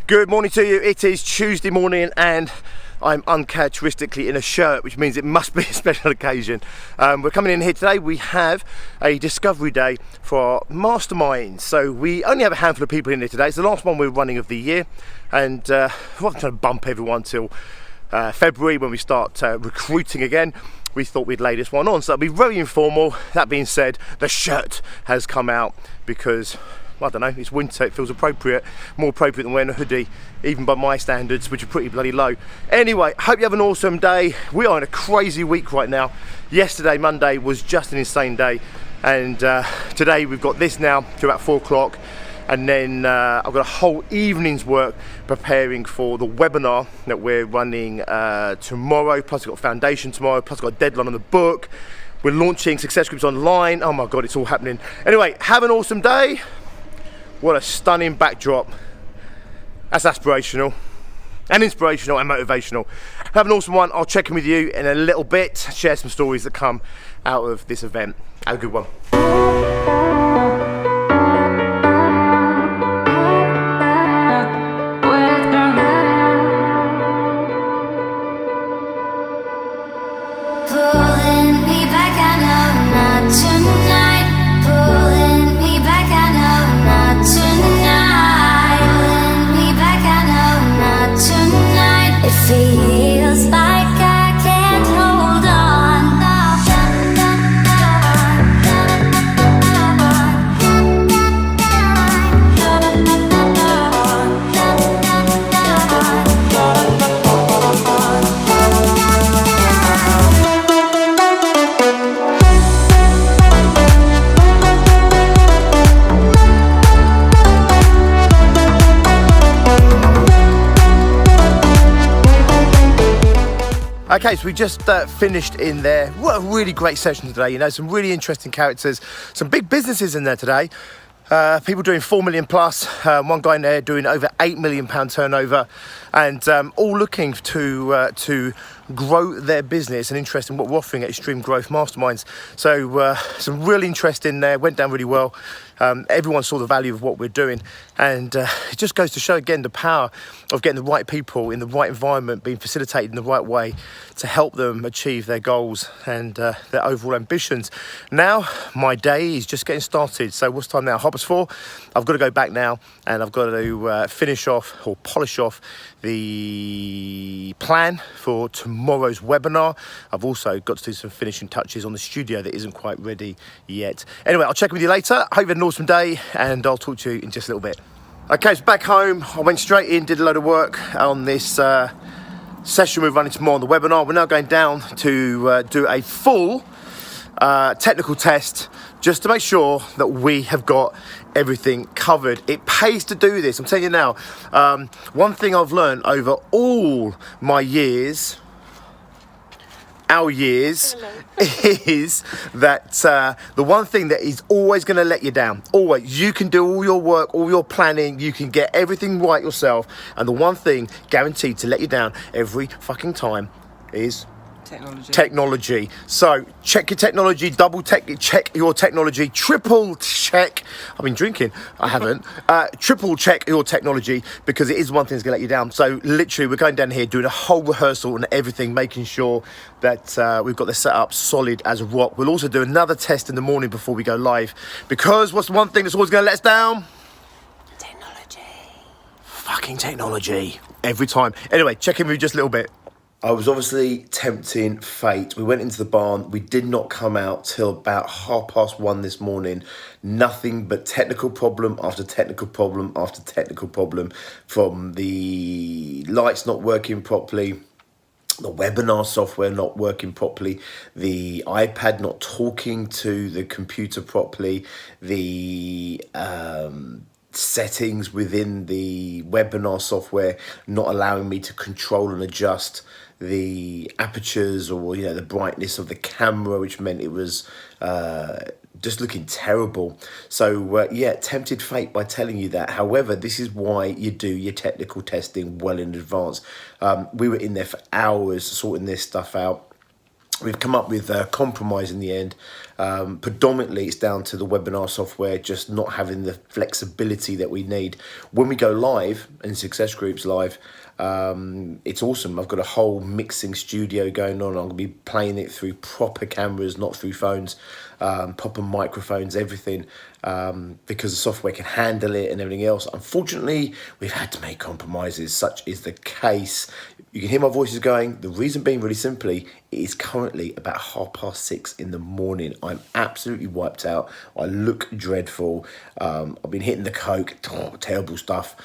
Good morning to you. It is Tuesday morning and I'm uncharacteristically in a shirt, which means it must be a special occasion. We're coming in here today. We have a discovery day for our mastermind. So we only have a handful of people in here today. It's the last one we're running of the year, and I'm trying to bump everyone till February when we start recruiting again. We thought we'd lay this one on, so it'll be very informal. That being said, the shirt has come out because, I don't know, it's winter, it feels appropriate, more appropriate than wearing a hoodie, even by my standards, which are pretty bloody low. Anyway, hope you have an awesome day. We are in a crazy week right now. Yesterday, Monday, was just an insane day, and today we've got this now to about 4 o'clock, and then I've got a whole evening's work preparing for the webinar that we're running tomorrow, plus we've got foundation tomorrow, plus we've got a deadline on the book. We're launching Success Groups online. Oh my God, it's all happening. Anyway, have an awesome day. What a stunning backdrop. That's aspirational and inspirational and motivational. Have an awesome one. I'll check in with you in a little bit, share some stories that come out of this event. Have a good one. Okay, so we just finished in there. What a really great session today, you know, some really interesting characters, some big businesses in there today. People doing 4 million plus, one guy in there doing over £8 million turnover, and all looking to grow their business and interest in what we're offering at Extreme Growth Masterminds. So some real interest in there, went down really well. Everyone saw the value of what we're doing, and it just goes to show again the power of getting the right people in the right environment, being facilitated in the right way to help them achieve their goals and their overall ambitions. Now my day is just getting started. So what's time now? 4:30. I've got to go back now, and I've got to finish off or polish off the plan for tomorrow's webinar. I've also got to do some finishing touches on the studio that isn't quite ready yet. Anyway, I'll check with you later. Hope you had an awesome day, and I'll talk to you in just a little bit. Okay, so back home, I went straight in, did a load of work on this session we're running tomorrow on the webinar. We're now going down to do a full technical test just to make sure that we have got everything covered. It pays to do this, I'm telling you now. One thing I've learned over all my years, our years, is that the one thing that is always going to let you down, always, you can do all your work, all your planning, you can get everything right yourself, and the one thing guaranteed to let you down every fucking time is technology. So check your technology, double check your technology, triple check. I've been drinking, I haven't. Triple check your technology, because it is one thing that's gonna let you down. So literally we're going down here doing a whole rehearsal and everything, making sure that we've got the setup solid as a rock. We'll also do another test in the morning before we go live, because what's the one thing that's always gonna let us down? Technology. Fucking technology. Every time. Anyway, check in with you just a little bit. I was obviously tempting fate. We went into the barn. We did not come out till about 1:30 this morning. Nothing but technical problem after technical problem after technical problem, from the lights not working properly, the webinar software not working properly, the iPad not talking to the computer properly, the settings within the webinar software not allowing me to control and adjust the apertures, or the brightness of the camera, which meant it was just looking terrible. So yeah, tempted fate by telling you that. However, this is why you do your technical testing well in advance. We were in there for hours sorting this stuff out. We've come up with a compromise in the end. Predominantly, it's down to the webinar software just not having the flexibility that we need. When we go live in Success Groups live, it's awesome. I've got a whole mixing studio going on. I'm going to be playing it through proper cameras, not through phones, proper microphones, everything, because the software can handle it and everything else. Unfortunately, we've had to make compromises. Such is the case. You can hear my voices going. The reason being, really simply, it is currently about 6:30 in the morning. I'm absolutely wiped out. I look dreadful. I've been hitting the coke, terrible stuff.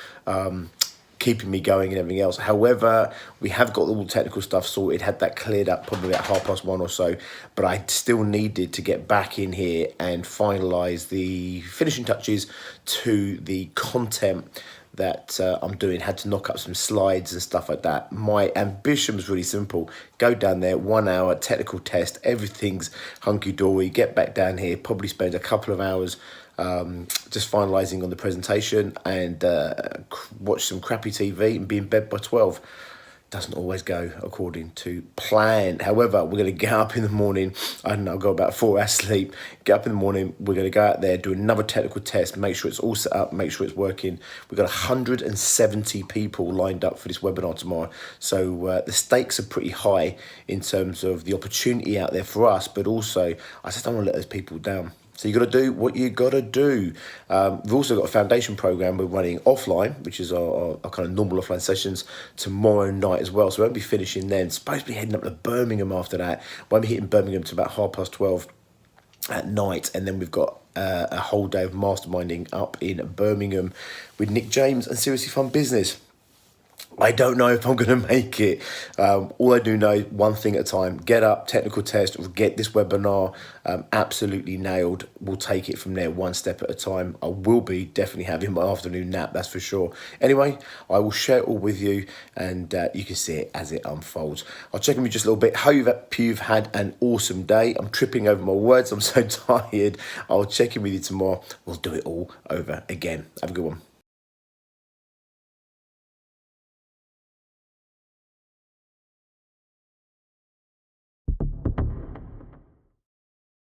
Keeping me going and everything else. However, we have got all the technical stuff sorted, had that cleared up probably about 1:30 or so, but I still needed to get back in here and finalise the finishing touches to the content that I'm doing. Had to knock up some slides and stuff like that. My ambition was really simple. Go down there, 1 hour, technical test, everything's hunky-dory, get back down here, probably spend a couple of hours just finalising on the presentation and watch some crappy TV and be in bed by 12. Doesn't always go according to plan. However, we're going to get up in the morning. I don't know, I'll go about 4 hours sleep. Get up in the morning. We're going to go out there, do another technical test, make sure it's all set up, make sure it's working. We've got 170 people lined up for this webinar tomorrow. So the stakes are pretty high in terms of the opportunity out there for us, but also I just don't want to let those people down. So you got to do what you got to do. We've also got a foundation program we're running offline, which is our kind of normal offline sessions tomorrow night as well. So we won't be finishing then. Supposed to be heading up to Birmingham after that. Won't be hitting Birmingham to about 12:30 at night, and then we've got a whole day of masterminding up in Birmingham with Nick James and Seriously Fun Business. I don't know if I'm going to make it. All I do know, one thing at a time. Get up, technical test, get this webinar absolutely nailed. We'll take it from there one step at a time. I will be definitely having my afternoon nap, that's for sure. Anyway, I will share it all with you and you can see it as it unfolds. I'll check in with you just a little bit. Hope you've had an awesome day. I'm tripping over my words. I'm so tired. I'll check in with you tomorrow. We'll do it all over again. Have a good one.